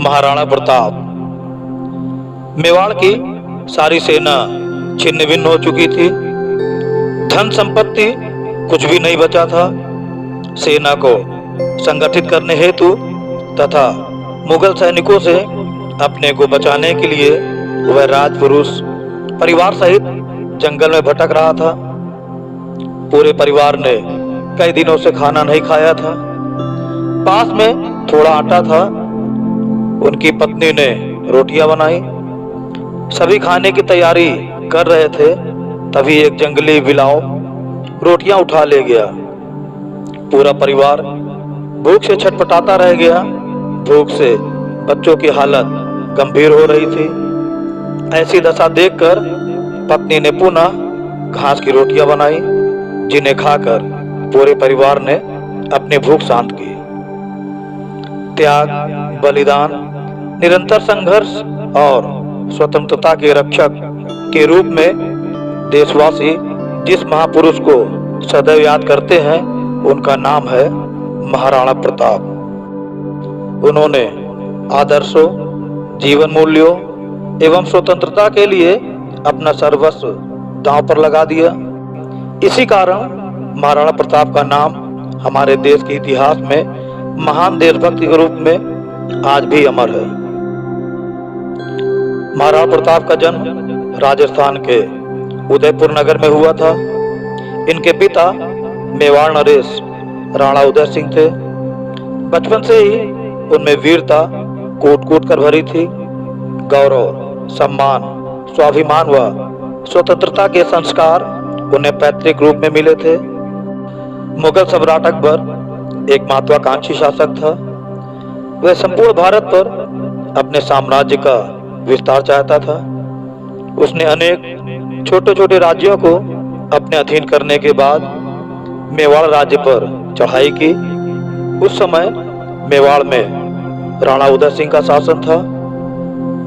महाराणा प्रताप। मेवाड़ की सारी सेना छिन्न भिन्न हो चुकी थी। धन संपत्ति कुछ भी नहीं बचा था। सेना को संगठित करने हेतु तथा मुगल सैनिकों से अपने को बचाने के लिए वह राजपुरुष परिवार सहित जंगल में भटक रहा था। पूरे परिवार ने कई दिनों से खाना नहीं खाया था। पास में थोड़ा आटा था। उनकी पत्नी ने रोटियां बनाई। सभी खाने की तैयारी कर रहे थे, तभी एक जंगली बिलाव रोटियां उठा ले गया। पूरा परिवार भूख से छटपटाता रह गया। भूख से बच्चों की हालत गंभीर हो रही थी। ऐसी दशा देखकर पत्नी ने पुनः घास की रोटियां बनाई, जिन्हें खाकर पूरे परिवार ने अपनी भूख शांत की। त्याग, बलिदान, निरंतर संघर्ष और स्वतंत्रता के रक्षक के रूप में देशवासी जिस महापुरुष को सदैव याद करते हैं, उनका नाम है महाराणा प्रताप। उन्होंने आदर्शों, जीवन मूल्यों एवं स्वतंत्रता के लिए अपना सर्वस्व दांव पर लगा दिया। इसी कारण महाराणा प्रताप का नाम हमारे देश के इतिहास में महान देशभक्ति के रूप में आज भी अमर है। महाराणा प्रताप का जन्म राजस्थान के उदयपुर नगर में हुआ था। इनके पिता मेवाड़ नरेश राणा उदय सिंह थे। बचपन से ही उनमें वीरता कूट कूट कर भरी थी। गौरव, सम्मान, स्वाभिमान व स्वतंत्रता के संस्कार उन्हें पैतृक रूप में मिले थे। मुगल सम्राट अकबर एक महत्वाकांक्षी शासक था। वह संपूर्ण भारत पर अपने साम्राज्य का विस्तार चाहता था। उसने अनेक छोटे छोटे राज्यों को अपने अधीन करने के बाद मेवाड़ राज्य पर चढ़ाई की। उस समय मेवाड़ में राणा उदय सिंह का शासन था।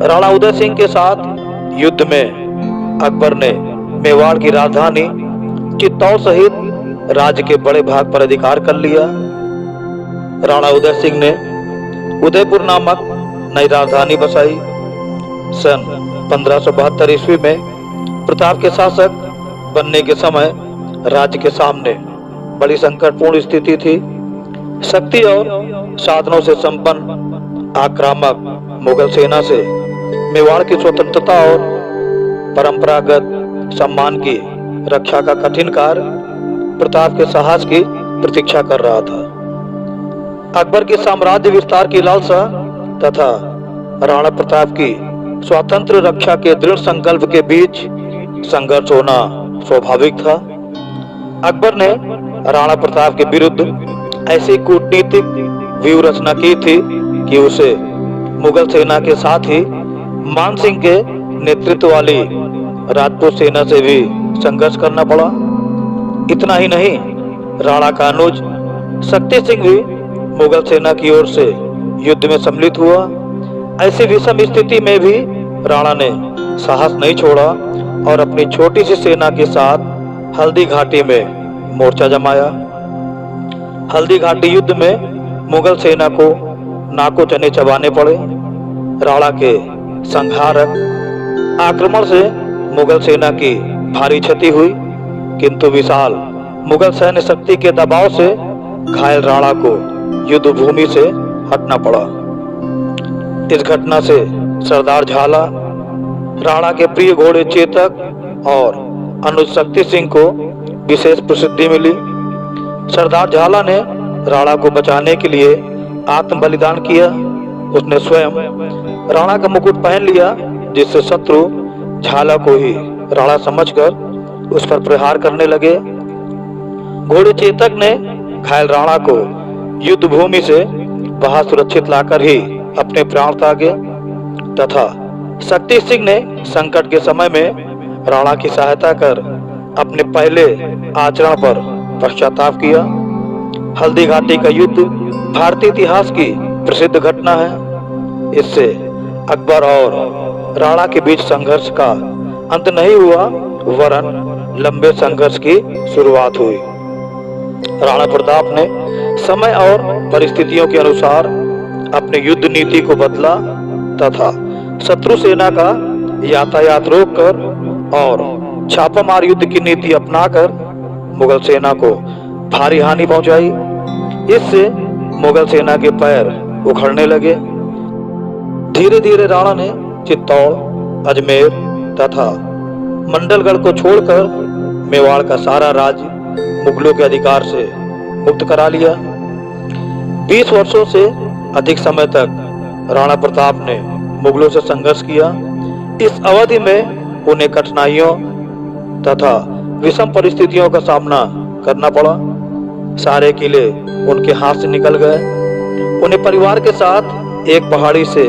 राणा उदय सिंह के साथ युद्ध में अकबर ने मेवाड़ की राजधानी चित्तौड़ सहित राज्य के बड़े भाग पर अधिकार कर लिया। राणा उदय सिंह ने उदयपुर नामक नई राजधानी बसाई। सन 1572 ईस्वी में प्रताप के शासक बनने के समय राज्य के सामने बड़ी संकटपूर्ण स्थिति थी। शक्ति और साधनों से संपन्न आक्रामक मुगल सेना से मेवाड़ की स्वतंत्रता और परंपरागत सम्मान की रक्षा का कठिन कार्य प्रताप के साहस की प्रतीक्षा कर रहा था। अकबर की साम्राज्य विस्तार की लालसा तथा राणा प्रताप की स्वतंत्र रक्षा के दृढ़ संकल्प के बीच संघर्ष होना स्वाभाविक था। अकबर ने राणा प्रताप के विरुद्ध ऐसी कूटनीतिक व्यूह रचना की थी कि उसे मुगल सेना के साथ ही मान सिंह के नेतृत्व वाली राजपूत सेना से भी संघर्ष करना पड़ा। इतना ही नहीं, राणा का अनुज शक्ति सिंह भी मुगल सेना की ओर से युद्ध में सम्मिलित हुआ। ऐसी विषम स्थिति में भी राणा ने साहस नहीं छोड़ा और अपनी छोटी सी सेना के साथ हल्दी घाटी में मोर्चा जमाया। हल्दी घाटी युद्ध में मुगल सेना को नाको चने चबाने पड़े। राणा के संहारक आक्रमण से मुगल सेना की भारी क्षति हुई, किंतु विशाल मुगल सैन्य शक्ति के दबाव से घायल राणा को युद्ध भूमि से हटना पड़ा। इस घटना से सरदार झाला, राणा के प्रिय घोड़े चेतक और अनुज शक्ति सिंह को विशेष प्रसिद्धि मिली। सरदार झाला ने राणा को बचाने के लिए आत्म बलिदान किया। उसने स्वयं राणा का मुकुट पहन लिया, जिससे शत्रु झाला को ही राणा समझकर उस पर प्रहार करने लगे। घोड़े चेतक ने घायल राणा को युद्ध भूमि से वहां सुरक्षित लाकर ही अपने प्राण त्यागे तथा शक्ति सिंह ने संकट के समय में राणा की सहायता कर अपने पहले आचरण पर पश्चाताप किया। हल्दी घाटी का युद्ध भारतीय इतिहास की प्रसिद्ध घटना है। इससे अकबर और राणा के बीच संघर्ष का अंत नहीं हुआ, वरन लंबे संघर्ष की शुरुआत हुई। राणा प्रताप ने समय और परिस्थितियों के अनुसार अपनी युद्ध नीति को बदला तथा शत्रु सेना का यातायात रोककर और छापामार युद्ध की नीति अपनाकर मुगल सेना को भारी हानि पहुंचाई। इससे मुगल सेना के पैर उखड़ने लगे। धीरे धीरे राणा ने चित्तौड़, अजमेर तथा मंडलगढ़ को छोड़कर मेवाड़ का सारा राज्य मुगलों के अधिकार से मुक्त करा लिया। 20 वर्षों से अधिक समय तक राणा प्रताप ने मुगलों से संघर्ष किया। इस अवधि में उन्हें कठिनाइयों तथा विषम परिस्थितियों का सामना करना पड़ा। सारे किले उनके हाथ से निकल गए। उन्हें परिवार के साथ एक पहाड़ी से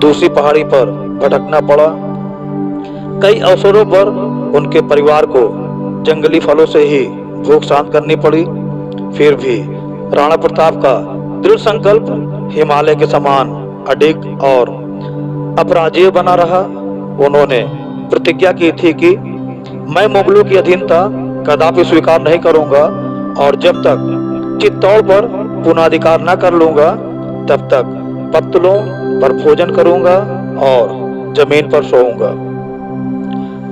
दूसरी पहाड़ी पर भटकना पड़ा। कई अवसरों पर उनके परिवार को जंगली फलों से ही भूख शांत करनी पड़ी। फिर भी राणा प्रताप का दृढ़ संकल्प हिमालय के समान अडिग और अपराजेय बना रहा। उन्होंने प्रतिज्ञा की थी कि मैं मुगलों की अधीनता कदापि स्वीकार नहीं करूंगा और जब तक चित्तौड़ पर पुनः न कर लूंगा तब तक पत्तलों पर भोजन करूंगा और जमीन पर सोऊंगा।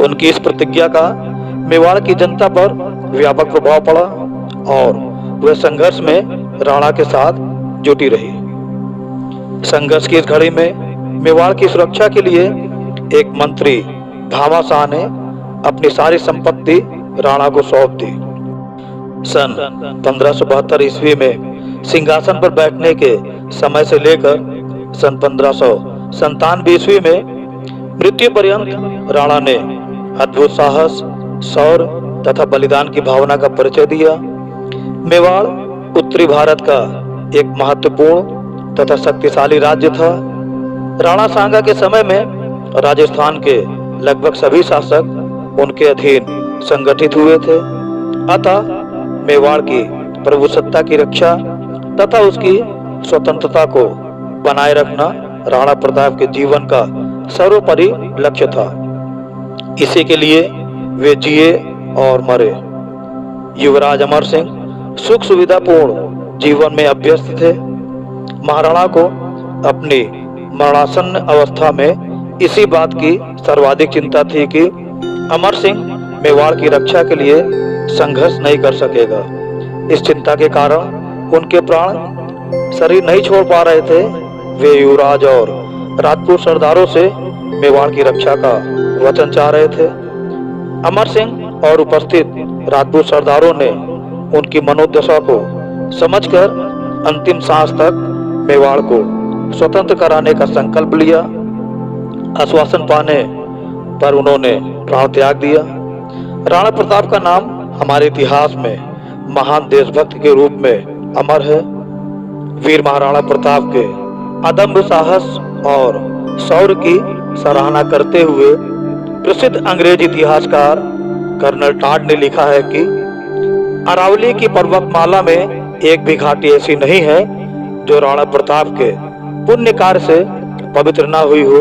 उनकी इस प्रतिज्ञा का मेवाड़ की जनता पर व्यापक प्रभाव पड़ा और वह संघर्ष में राणा के साथ जुटी रही। संघर्ष की इस घड़ी में मेवाड़ की सुरक्षा के लिए एक मंत्री भामा शाह ने अपनी सारी संपत्ति राणा को सौंप दी। सन 1572 ईस्वी में सिंहासन पर बैठने के समय से लेकर सन 1597 ईस्वी में मृत्यु पर्यंत राणा ने अद्भुत साहस, शौर्य तथा बलिदान की भावना का परिचय दिया। मेवाड़ उत्तरी भारत का एक महत्वपूर्ण तथा शक्तिशाली राज्य था। राणा सांगा के समय में राजस्थान के लगभग सभी शासक उनके अधीन संगठित हुए थे। अतः मेवाड़ की प्रभुसत्ता की रक्षा तथा उसकी स्वतंत्रता को बनाए रखना राणा प्रताप के जीवन का सर्वोपरि लक्ष्य था। इसी के लिए वे जिए और मरे। युवराज अमर सिंह सुख सुविधापूर्ण जीवन में अभ्यस्त थे। महाराणा को अपनी मरणासन्न अवस्था में इसी बात की सर्वाधिक चिंता थी कि अमर सिंह मेवाड़ की रक्षा के लिए संघर्ष नहीं कर सकेगा। इस चिंता के कारण उनके प्राण शरीर नहीं छोड़ पा रहे थे। वे युवराज और राजपूत सरदारों से मेवाड़ की रक्षा का वचन चाह रहे थे। अमर सिंह और उपस्थित राजपूत सरदारों ने उनकी मनोदशा को समझकर अंतिम सांस तक मेवाड़ को स्वतंत्र कराने का संकल्प लिया। आश्वासन पाने पर उन्होंने प्राण त्याग दिया। राणा प्रताप का नाम हमारे इतिहास में महान देशभक्त के रूप में अमर है। वीर महाराणा प्रताप के अदम्य साहस और शौर्य की सराहना करते हुए प्रसिद्ध अंग्रेजी इतिहासकार कर्नल टॉड ने लिखा है कि अरावली की पर्वतमाला में एक भी घाटी ऐसी नहीं है जो राणा प्रताप के पुण्य कार्य से पवित्र ना हुई हो,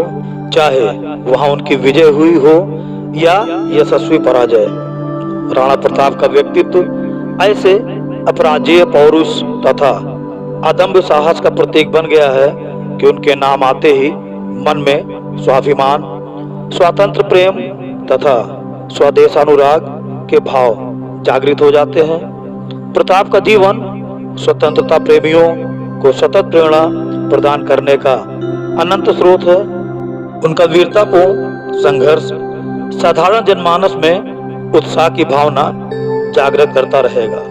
चाहे वहां उनकी विजय हुई हो या यशस्वी पराजय। राणा प्रताप का व्यक्तित्व ऐसे अपराजेय पौरुष तथा अदम्य साहस का प्रतीक बन गया है कि उनके नाम आते ही मन में स्वाभिमान, स्वातंत्र प्रेम तथा स्वदेशानुराग के भाव जागृत हो जाते हैं। प्रताप का जीवन स्वतंत्रता प्रेमियों को सतत प्रेरणा प्रदान करने का अनंत स्रोत है। उनका वीरतापूर्ण संघर्ष साधारण जनमानस में उत्साह की भावना जागृत करता रहेगा।